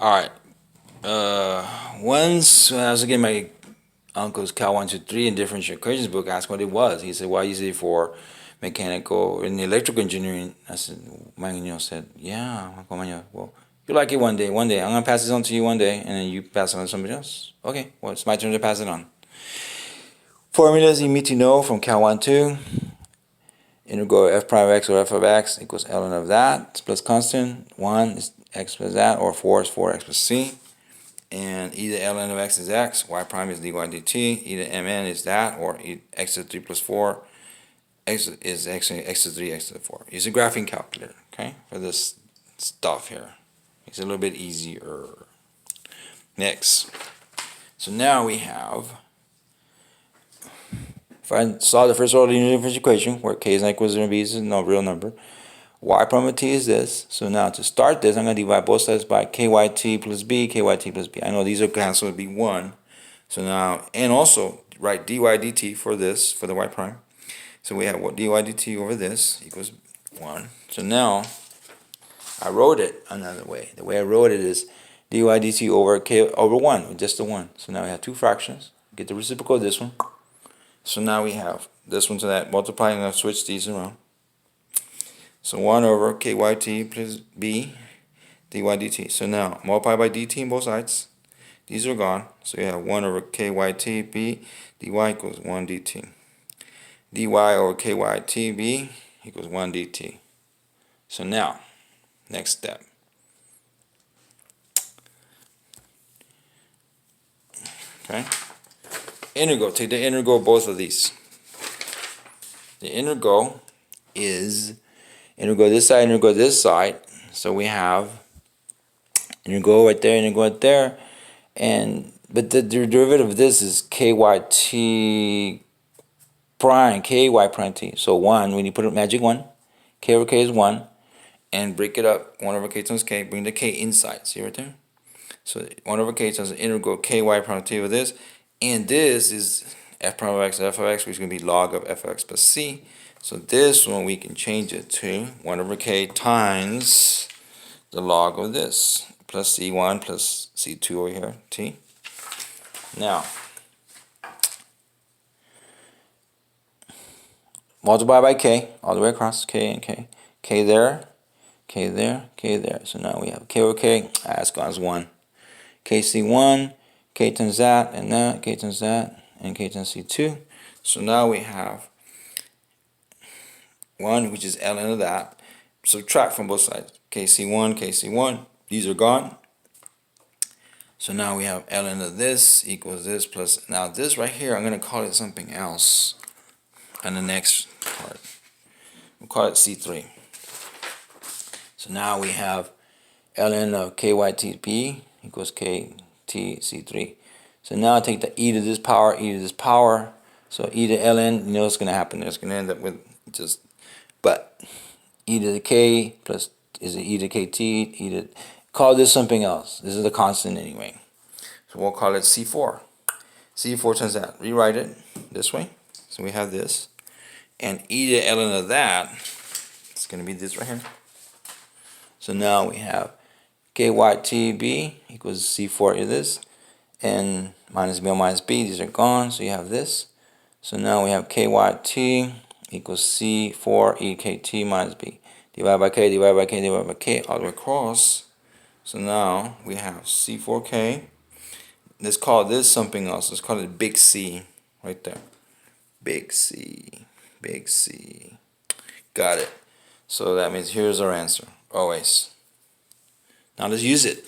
Alright. Once when I was looking at my uncle's Cal 1, 2, 3 in differential equations book, I asked what it was. He said, why is it for mechanical and electrical engineering? I said, Manuel said, yeah, Uncle Manuel. Well, you like it one day. One day. I'm going to pass this on to you one day, and then you pass it on to somebody else. Okay, well, it's my turn to pass it on. Formulas you need to know from Cal 1, 2. Integral f prime of x or f of x equals ln of that plus constant. 1 is x plus that, or 4 is 4x plus c. And either ln of x is x, y prime is dy dt, either mn is that, or x to the 3 plus 4, x is x to the 3, x to the 4. Use a graphing calculator, okay, for this stuff here. It's a little bit easier. Next. So now we have, if I solve the first order linear differential equation, where k is not equal to 0 and b is no real number, y prime of t is this. So now to start this, I'm going to divide both sides by kyt plus b, kyt plus b. I know these are cancelled to be 1. So now, and also write dy dt for this, for the y prime. So we have what dy dt over this equals 1. So now, I wrote it another way. The way I wrote it is dy dt over k over 1, with just the 1. So now we have two fractions. Get the reciprocal of this one. So now we have this one to that. Multiplying, I'm going to switch these around. So 1 over kyt plus b dy dt. So now multiply by dt on both sides. These are gone. So you have 1 over kyt b dy equals 1 dt. dy over kyt b equals 1 dt. So now, next step. Okay. Integral. Take the integral of both of these. The integral is integral this side, integral this side. So we have integral right there, integral right there, and but the derivative of this is kyt prime, ky prime t. So 1, when you put a magic 1, k over k is 1, and break it up, 1 over k times k, bring the k inside, see right there? So 1 over k times the integral ky prime t over this, and this is f prime of x, which is going to be log of f of x plus c. So this one we can change it to 1 over k times the log of this, plus c1 plus c2 over here, t. Now, multiply by k, all the way across, k and k. K there, k there, k there. So now we have k over k, it's gone as 1. kc1, k times that, and that, k times that, and k times c2. So now we have 1, which is ln of that. Subtract from both sides. kc1, kc1, these are gone. So now we have ln of this equals this plus, now this right here, I'm going to call it something else on the next part. We'll call it C3. So now we have ln of kytb equals ktc3. So now I take the e to this power, e to this power. So e to ln, you know what's going to happen there. It's going to end up with just, but e to the k plus is it e to kt, e to, call this something else. This is the constant anyway. So we'll call it C4. C4 times that. Rewrite it this way. So we have this. And e to ln of that, it's going to be this right here. So now we have kytb equals C4 is this. And minus b minus b, these are gone. So you have this. So now we have kyt equals C4 ekt minus b. Divided by k, divided by k, divided by k, all the way across. So now we have C4k. Let's call this something else. Let's call it big C right there. Big C. Big C. Got it. So that means here's our answer. Always. Now let's use it.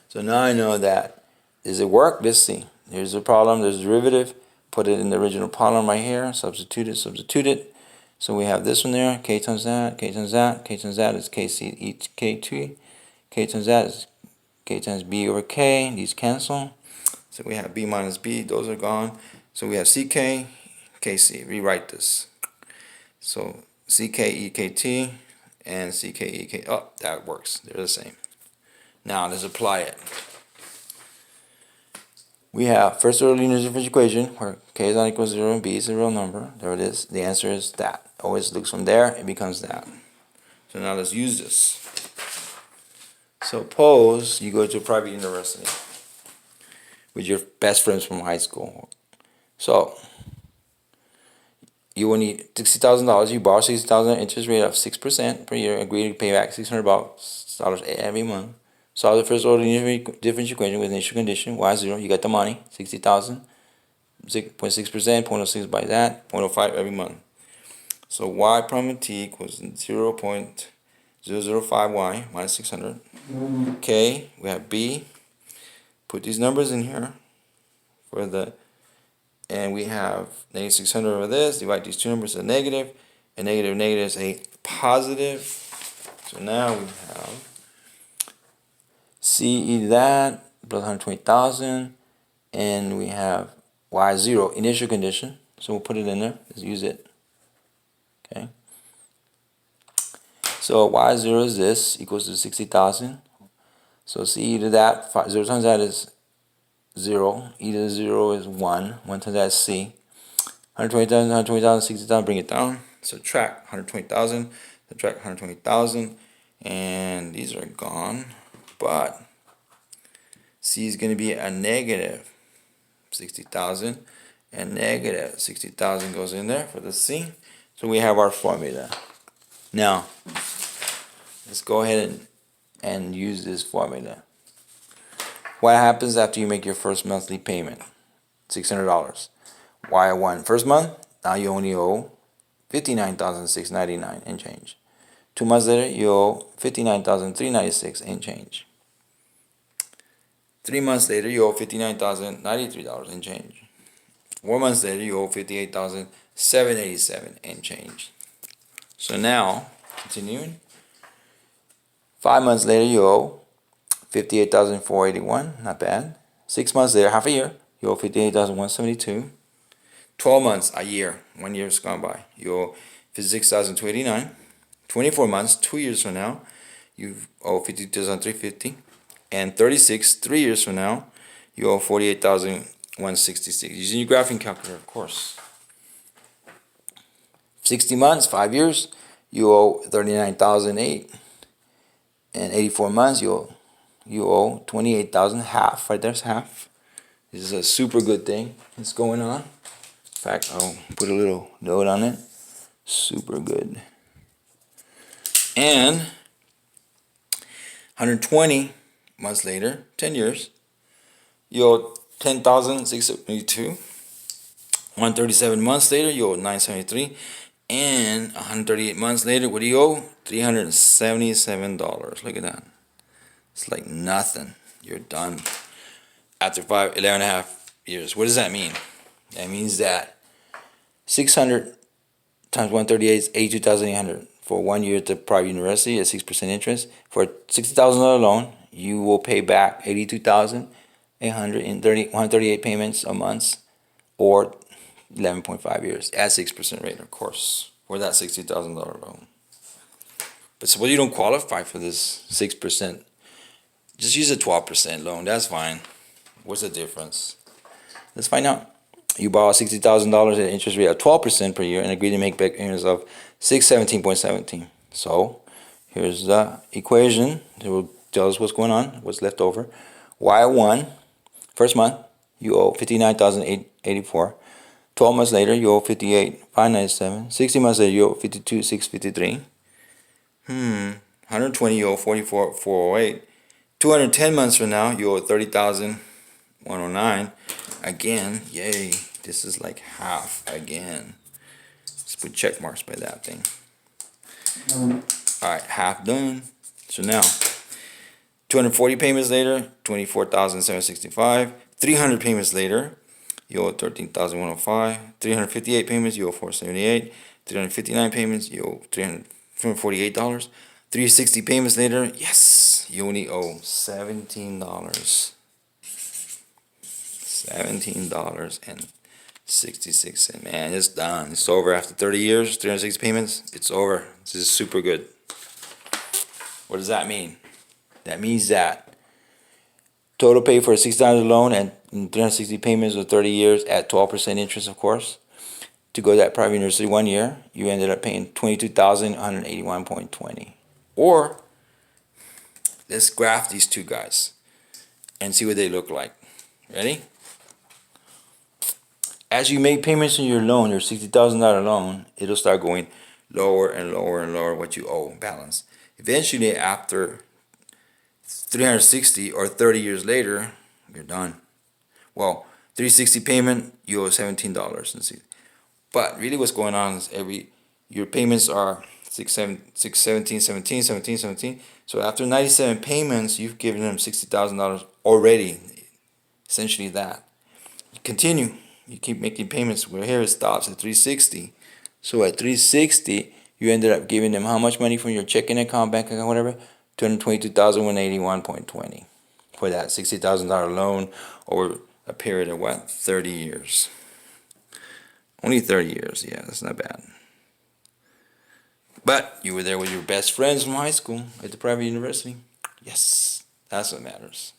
So now I know that. Does it work? Let's see. Here's the problem. There's a derivative. Put it in the original problem right here. Substitute it. Substitute it. So we have this one there. K times that. K times that. K times that is KC each K2. K times that is K times b over k. These cancel. So we have b minus b. Those are gone. So we have ck, kc. Rewrite this. So ck ekt and ck ek. Oh, that works. They're the same. Now let's apply it. We have first order linear differential equation where k is not equal to 0 and b is a real number. There it is. The answer is that. Always looks from there, it becomes that. So now let's use this. Suppose you go to a private university with your best friends from high school. So you will need $60,000. You borrow $60,000 interest rate of 6% per year. Agree to pay back $600 every month. Solve the first order differential equation with initial condition y0. You got the money, 60,000. 0.6%, 0.06 by that, 0.05 every month. So y prime of t equals 0.005y minus 600. Okay, we have b. Put these numbers in here for the, and we have negative 600 over this. Divide these two numbers to negative, and negative is a positive. So now we have c that plus 120,000, and we have y0 initial condition. So we'll put it in there. Let's use it. Okay. So y0 is this, equals to 60,000. So c to that, 0 times that is 0. E to the 0 is 1. 1 times that is c. 120,000, 120,000, 60,000, bring it down. Subtract 120,000, subtract 120,000, and these are gone. But c is going to be a negative 60,000, and negative 60,000 goes in there for the c. So we have our formula. Now, let's go ahead and use this formula. What happens after you make your first monthly payment? $600. Y1 first month, now you only owe $59,699 and change. 2 months later, you owe $59,396 and change. 3 months later, you owe $59,093 and change. 4 months later, you owe $58,787 and change. So now, continuing, 5 months later, you owe $58,481, not bad. 6 months later, half a year, you owe $58,172. 12 months, a year, 1 year's gone by, you owe $56,289. 24 months, 2 years from now, you owe $52,350. And 36, 3 years from now, you owe $48,166. Using your graphing calculator, of course. 60 months, 5 years, you owe $39,008. And 84 months, you owe $28,000, half. Right there's half. This is a super good thing that's going on. In fact, I'll put a little note on it. Super good. And 120 months later, 10 years, you owe $10,672. 137 months later, you owe $973. And 138 months later, what do you owe? $377. Look at that. It's like nothing. You're done. After 11 and a half years. What does that mean? That means that 600 times 138 is 82,800 for 1 year at the private university at 6% interest. For a $60,000 loan, you will pay back 82,800 in 138 payments a month, or 11.5 years at 6% rate, of course, for that $60,000 loan. But suppose you don't qualify for this 6%, just use a 12% loan. That's fine. What's the difference? Let's find out. You borrow $60,000 at an interest rate of 12% per year and agree to make back payments of $617.17. So here's the equation. It will tell us what's going on, what's left over. Y1, first month, you owe $59,884. 12 months later, you owe $58,597. 60 months later, you owe $52,653. 120, you owe $44,408. 210 months from now, you owe $30,109. Again, yay, this is like half again. Let's put check marks by that thing. Alright, half done. So now, 240 payments later, $24,765. 300 payments later, you owe $13,105. 358 payments, you owe $478. 359 payments, you owe $348. 360 payments later, yes, you only owe $17. $17.66. Man, it's done. It's over after 30 years, 360 payments. It's over. This is super good. What does that mean? That means that total pay for a $60 loan and 360 payments of 30 years at 12% interest, of course. To go to that private university 1 year, you ended up paying $22,181.20. Or let's graph these two guys and see what they look like. Ready? As you make payments on your loan, your $60,000 loan, it'll start going lower and lower and lower what you owe balance. Eventually, after 360 or 30 years later, you're done. Well, 360 payment, you owe $17. But really what's going on is your payments are 17. So after 97 payments, you've given them $60,000 already. Essentially that. You continue. You keep making payments. Where here it stops at 360. So at 360, you ended up giving them how much money from your checking account, bank account, whatever? $222,181.20 for that $60,000 loan over a period of what? 30 years. Only 30 years. Yeah, that's not bad. But you were there with your best friends from high school at the private university. Yes, that's what matters.